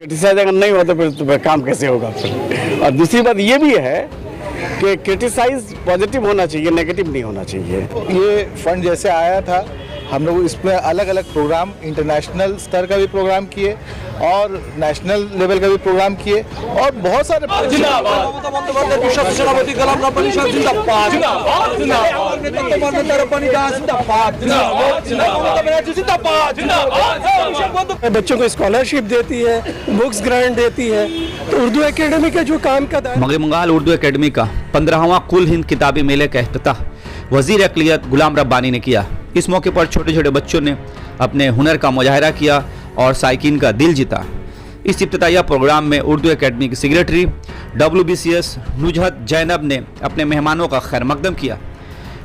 Criticise अगर नहीं हो तो फिर काम कैसे होगा फिर। और दूसरी बात ये भी है कि क्रिटिसाइज पॉजिटिव होना चाहिए, नेगेटिव नहीं होना चाहिए। ये फंड जैसे आया था, हम लोग इसमें अलग अलग प्रोग्राम, इंटरनेशनल स्तर का भी प्रोग्राम किए और नेशनल लेवल का भी प्रोग्राम किए और बहुत सारे बच्चों को स्कॉलरशिप देती है, बुक्स ग्रांट देती है। तो उर्दू एकेडमी का जो काम का मगरी बंगाल उर्दू एकेडमी का 15वां कुल हिंद किताबी मेले का इफ्तिताह वजीर अक़लियत गुलाम रब्बानी ने किया। इस मौके पर छोटे छोटे बच्चों ने अपने हुनर का मुजाहरा किया और साइकिन का दिल जीता। इस इफ्तिताहिया प्रोग्राम में उर्दू एकेडमी की सेक्रेटरी WBCS नुजहत जैनब ने अपने मेहमानों का खैर मकदम किया।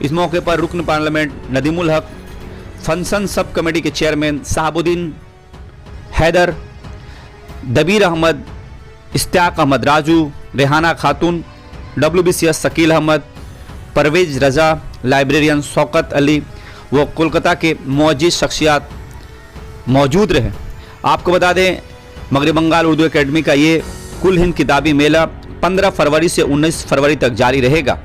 इस मौके पर रुकन पार्लियामेंट नदीमुल हक, फंक्शन सब कमेटी के चेयरमैन साहबुद्दीन हैदर, दबीर अहमद, इश्तियाक अहमद राजू, रेहाना खातून, WBCS शकील अहमद, परवेज रज़ा, लाइब्रेरियन शौकत अली वो कोलकाता के मौजूद शख्सियात मौजूद रहे। आपको बता दें, मगरी बंगाल उर्दू एकेडमी का ये कुल हिंद किताबी मेला 15 फरवरी से 19 फरवरी तक जारी रहेगा।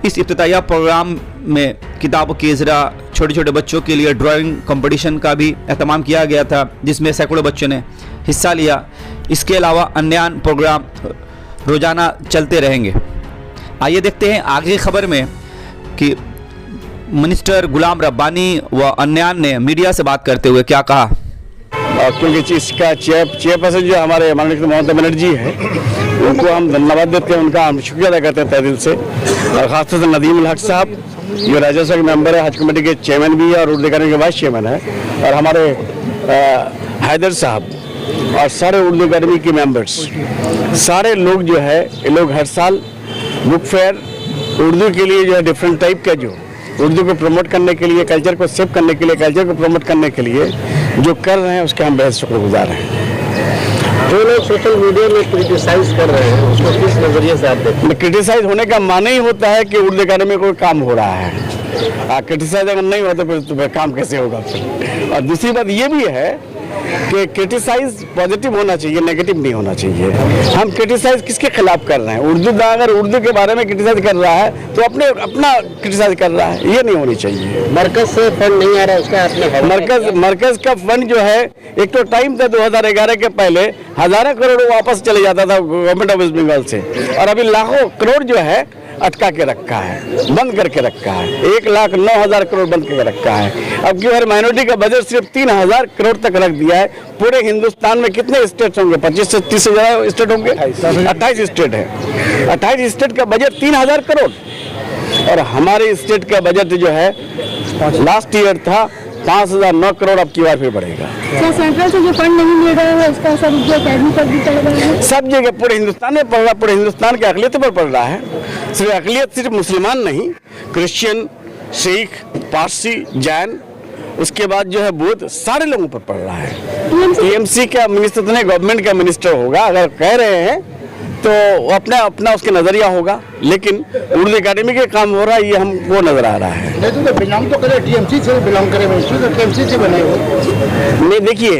इस इफ्तिताहिया प्रोग्राम में किताबों की इजरा, छोटे छोटे बच्चों के लिए ड्राइंग कंपटीशन का भी एहतमाम किया गया था, जिसमें सैकड़ों बच्चों ने हिस्सा लिया। इसके अलावा अन्य प्रोग्राम रोज़ाना चलते रहेंगे। आइए देखते हैं आगे खबर में कि मिनिस्टर गुलाम रब्बानी व अन्यान ने मीडिया से बात करते हुए क्या कहा। क्योंकि इसका चेयरपर्सन जो हमारे माननीय ममता बनर्जी है, उनको हम धन्यवाद देते हैं, उनका हम शुक्रिया अदा करते हैं तहे दिल से। और खासतौर से नदीमुल हक साहब जो राज्यसभा के मेंबर है, हज कमेटी के चेयरमैन भी है और उर्दू एकेडमी के वाइस चेयरमैन है, और हमारे हैदर साहब और सारे उर्दू एकेडमी के मेंबर्स, सारे लोग जो है, ये लोग हर साल बुक फेयर उर्दू के लिए जो है डिफरेंट टाइप का जो उर्दू को प्रमोट करने के लिए, कल्चर को सेव करने के लिए, कल्चर को प्रमोट करने के लिए जो कर रहे हैं, उसके हम बेहद शुक्रगुजार हैं। जो लोग सोशल मीडिया में क्रिटिसाइज कर रहे हैं, उसको किस नजरिए से आप देखते हैं? क्रिटिसाइज होने का माने ही होता है कि उर्दू एकेडमी कोई काम हो रहा है। क्रिटिसाइज अगर नहीं हो तो फिर काम कैसे होगा फिर। और दूसरी बात ये भी है कि क्रिटिसाइज पॉजिटिव होना चाहिए, नेगेटिव नहीं होना चाहिए। हम क्रिटिसाइज किसके खिलाफ कर रहे हैं? उर्दू का अगर उर्दू के बारे में क्रिटिसाइज कर रहा है तो अपना क्रिटिसाइज कर रहा है, ये नहीं होनी चाहिए। मरकज से फंड नहीं आ रहा है, उसका आपने मरकज का फंड जो है, एक तो टाइम था 2011 के पहले हजारों करोड़ वापस चले जाता था गवर्नमेंट ऑफ वेस्ट बंगाल से, और अभी लाखों करोड़ जो है अटका के रखा है, बंद करके रखा है। 1,09,000 करोड़ बंद करके रखा है। अब क्यों हर माइनॉरिटी का बजट सिर्फ 3,000 करोड़ तक रख दिया है। पूरे हिंदुस्तान में कितने स्टेट होंगे? 25 से 30 से ज़्यादा स्टेट होंगे। 28 स्टेट है। 28 स्टेट का बजट 3,000 करोड़, और हमारे स्टेट का बजट जो है लास्ट ईयर था 5,009 करोड़, अब की बार फिर बढ़ेगा। सेंट्रल से जो फंड नहीं मिल रहा है, उसका असर जो एकेडमी पर भी पड़ रहा है। सब जगह पूरे हिंदुस्तान में पड़ रहा है, पूरे हिंदुस्तान के अक़लियत पर पड़ रहा है। सिर्फ अक़लियत सिर्फ मुसलमान नहीं, क्रिश्चियन, सिख, पारसी, जैन, उसके बाद जो है बौद्ध, सारे लोगों पर पड़ रहा है। TMC का मिनिस्टर तो नहीं, गवर्नमेंट का मिनिस्टर होगा। अगर कह रहे हैं तो अपना उसके नजरिया होगा, लेकिन उर्दू एकेडमी के काम हो रहा है, ये हमको नजर आ रहा है। बिलोंग तो करे, TMC से बिलोंग करे, TMC से बने हो। नहीं, देखिए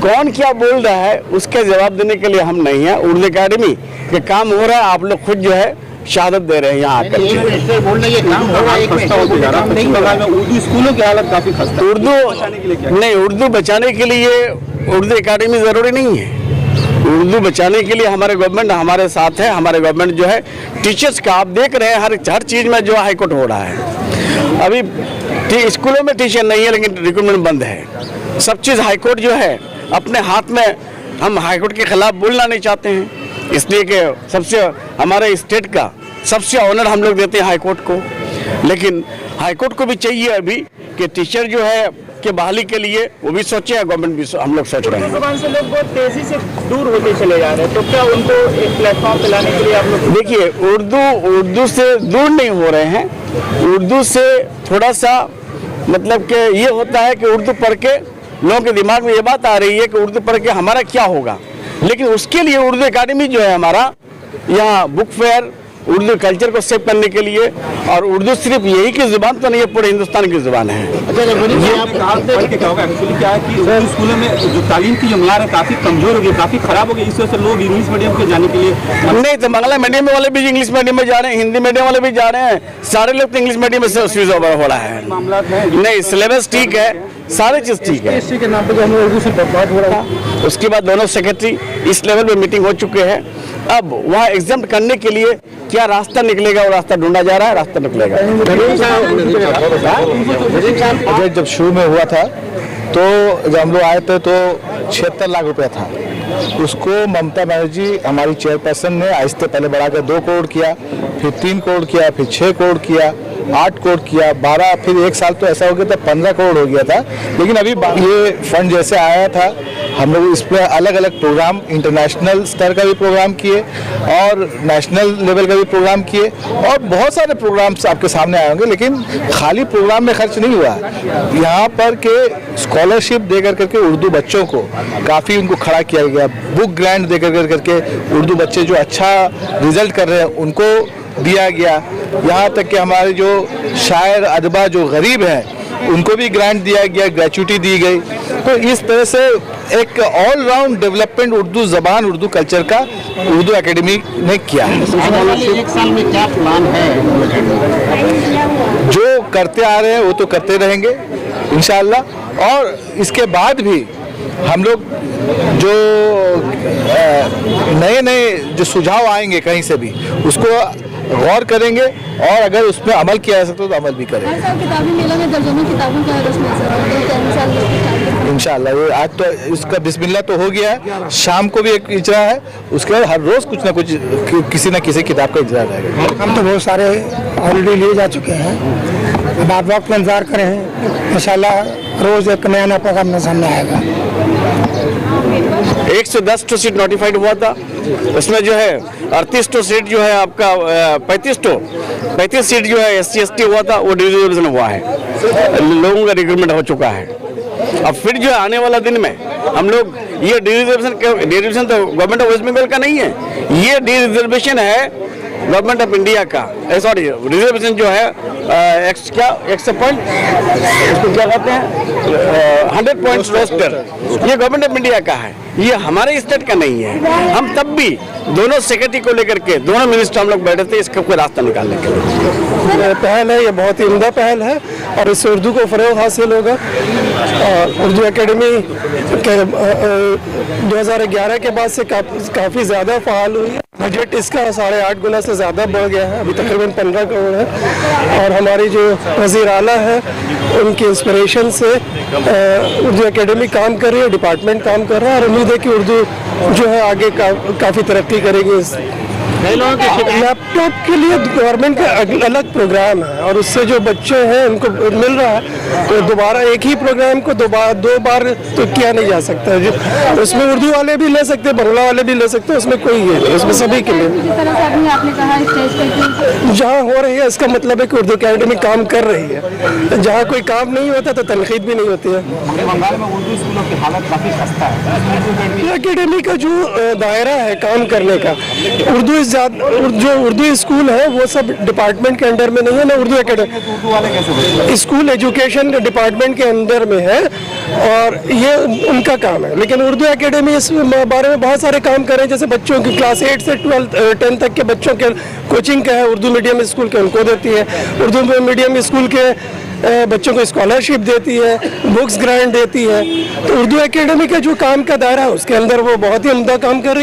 कौन क्या बोल रहा है उसके जवाब देने के लिए हम नहीं है। उर्दू एकेडमी के काम हो रहा है, आप लोग खुद जो है शहादत दे रहे हैं यहाँ आकर। उर्दू स्कूलों की हालत काफी खस्ता। उर्दू बचाने के लिए उर्दू एकेडमी जरूरी नहीं है। उर्दू बचाने के लिए हमारे गवर्नमेंट हमारे साथ है। हमारे गवर्नमेंट जो है टीचर्स का, आप देख रहे हैं हर चीज़ में जो हाईकोर्ट हो रहा है। अभी स्कूलों में टीचर नहीं है, लेकिन रिक्रूटमेंट बंद है। सब चीज़ हाईकोर्ट जो है अपने हाथ में। हम हाईकोर्ट के खिलाफ बोलना नहीं चाहते हैं, इसलिए कि सबसे हमारे स्टेट का सबसे ऑनर हम लोग देते हैं हाईकोर्ट को। लेकिन हाईकोर्ट को भी चाहिए अभी कि टीचर जो है के बहाली के लिए वो भी सोचे, गवर्नमेंट भी हम लोग सोच रहे हैं। जुबान से लोग बहुत तेजी से दूर होते चले जा रहे हैं, तो क्या उनको एक प्लेटफॉर्म पे लाने के लिए आप लोग? देखिए, उर्दू से दूर नहीं हो रहे हैं। उर्दू से थोड़ा सा मतलब कि ये होता है कि उर्दू पढ़ के लोगों के दिमाग में ये बात आ रही है कि उर्दू पढ़ के हमारा क्या होगा। लेकिन उसके लिए उर्दू एकेडमी जो है हमारा, यहाँ बुक फेयर उर्दू कल्चर को सेव करने के लिए। और उर्दू सिर्फ यही की जुबान तो नहीं है, पूरे हिंदुस्तान की जुबान है। एक्चुअली क्या है कि स्कूलों में जो तालीम की जो मियार है काफी कमजोर हो गई, काफी खराब हो गई, इस वजह से लोग इंग्लिश मीडियम के जाने के लिए नहीं, तो बांग्ला मीडियम वाले भी इंग्लिश मीडियम में जा रहे हैं, हिंदी मीडियम वाले भी जा रहे हैं, सारे लोग तो इंग्लिश मीडियम में से स्विच ओवर हो रहा है। मामला है। नहीं, सिलेबस ठीक है, सारी चीज ठीक है। इसी के नाम पे जो हमें उर्दू से बर्बाद हो रहा है। उसके बाद दोनों सेक्रेटरी इस लेवल पे मीटिंग हो चुके हैं। अब वहाँ एग्जाम करने के लिए क्या रास्ता निकलेगा, वो रास्ता ढूंढा जा रहा है, रास्ता निकलेगा। बजट जब शुरू में हुआ था तो जब हम लोग आए थे तो 76 लाख रुपया था। उसको ममता बनर्जी हमारी चेयरपर्सन ने आहिस्ते पहले बढ़ाकर 2 करोड़ किया, फिर 3 करोड़ किया, फिर 6 करोड़ किया, 8 करोड़ किया, 12, फिर एक साल तो ऐसा हो गया था 15 करोड़ हो गया था। लेकिन अभी ये फंड जैसे आया था हम लोग इस पर अलग अलग प्रोग्राम, इंटरनेशनल स्तर का भी प्रोग्राम किए और नेशनल लेवल का भी प्रोग्राम किए और बहुत सारे प्रोग्राम्स आपके सामने आए होंगे। लेकिन खाली प्रोग्राम में खर्च नहीं हुआ, यहाँ पर के स्कॉलरशिप दे करके उर्दू बच्चों को काफ़ी उनको खड़ा किया गया, बुक ग्रांट दे करके उर्दू बच्चे जो अच्छा रिजल्ट कर रहे हैं उनको दिया गया। यहाँ तक कि हमारे जो शायर अदबा जो गरीब हैं उनको भी ग्रांट दिया गया, ग्रेचुटी दी गई। तो इस तरह से एक ऑल राउंड डेवलपमेंट उर्दू ज़बान, उर्दू कल्चर का उर्दू एकेडमी ने किया है। एक साल में क्या प्लान है? जो करते आ रहे हैं वो तो करते रहेंगे इंशाअल्लाह। और इसके बाद भी हम लोग जो नए नए जो सुझाव आएंगे कहीं से भी उसको गौर करेंगे और अगर उसमें अमल किया जा सकता तो अमल भी करेंगे। किताबी मेला में दर्जनों किताबों का इंशाअल्लाह। ये आज तो इसका बिस्मिल्लाह तो हो गया है, शाम को भी एक इजरा है, उसके बाद हर रोज कुछ ना कुछ किसी न किसी किताब का इजरा रहेगा। हम तो बहुत सारे ऑलरेडी लिए जा चुके हैं, अब आप वक्त का इंतजार करें, इंशाल्लाह रोज एक नया प्रोग्राम सामने आएगा। 110 सीट नोटिफाइड हुआ था, उसमें जो है 38 सीट जो है आपका 35 सीट जो है SC ST हुआ था, वो रिजर्वेशन हुआ है, लोगों का रिक्रूटमेंट हो चुका है। अब फिर जो है आने वाला दिन में हम लोग ये रिजर्वेशन तो गवर्नमेंट ऑफ वेस्ट बंगाल का नहीं है, ये रिजर्वेशन है गवर्नमेंट ऑफ इंडिया का। सॉरी, रिजर्वेशन जो है एक्स पॉइंट इसको क्या कहते हैं 100 पॉइंट्स रोस्टर, ये गवर्नमेंट ऑफ इंडिया का है, ये हमारे स्टेट का नहीं है। हम तब भी दोनों सेक्रेटरी को लेकर के दोनों मिनिस्टर हम लोग बैठे थे इसका कोई रास्ता निकालने के लिए। पहल है, ये बहुत ही उम्दा पहल है और इससे उर्दू को फ़रोग़ हासिल होगा। और उर्दू एकेडमी के 2011 के बाद से काफ़ी ज़्यादा फ़ाल हुई है। बजट इसका 8.5 गुना से ज़्यादा बढ़ गया है, अभी तकरीबन 15 करोड़ है। और हमारी जो वज़ीर आला है उनके इंस्पिरेशन से उर्दू एकेडमी काम कर रही है, डिपार्टमेंट काम कर रहा है और उम्मीद है कि उर्दू जो है आगे काफ़ी तरक्की करेगी। लैपटॉप के लिए गवर्नमेंट का अलग प्रोग्राम है और उससे जो बच्चे हैं उनको मिल रहा है, तो दोबारा एक ही प्रोग्राम को दो बार तो किया नहीं जा सकता। उसमें उर्दू वाले भी ले सकते हैं, बांग्ला वाले भी ले सकते हैं, उसमें कोई ये नहीं, उसमें सभी के लिए। जिस तरह से अभी आपने कहा स्टेज पे जहाँ हो रही है इसका मतलब है कि उर्दू एकेडमी काम कर रही है, जहाँ कोई काम नहीं होता तो तनकीद भी नहीं होती है। बंगाल में उर्दू स्कूलों की हालत काफी खस्ता है। एकेडमी का जो दायरा है काम करने का, जो उर्दू स्कूल है वो सब डिपार्टमेंट के अंडर में नहीं है ना, Urdu academy school education department के अंदर में है और ये उनका काम है। लेकिन उर्दू एकेडमी इस बारे में बहुत सारे काम कर रहे हैं, जैसे बच्चों की क्लास 8 से 10 तक के बच्चों के कोचिंग का है, उर्दू मीडियम स्कूल के उनको देती है, उर्दू मीडियम स्कूल के बच्चों को स्कॉलरशिप देती है, बुक्स ग्रांट देती है। तो उर्दू एकेडमी का जो काम का दायरा है उसके अंदर वो बहुत ही उम्दा काम कर रही है।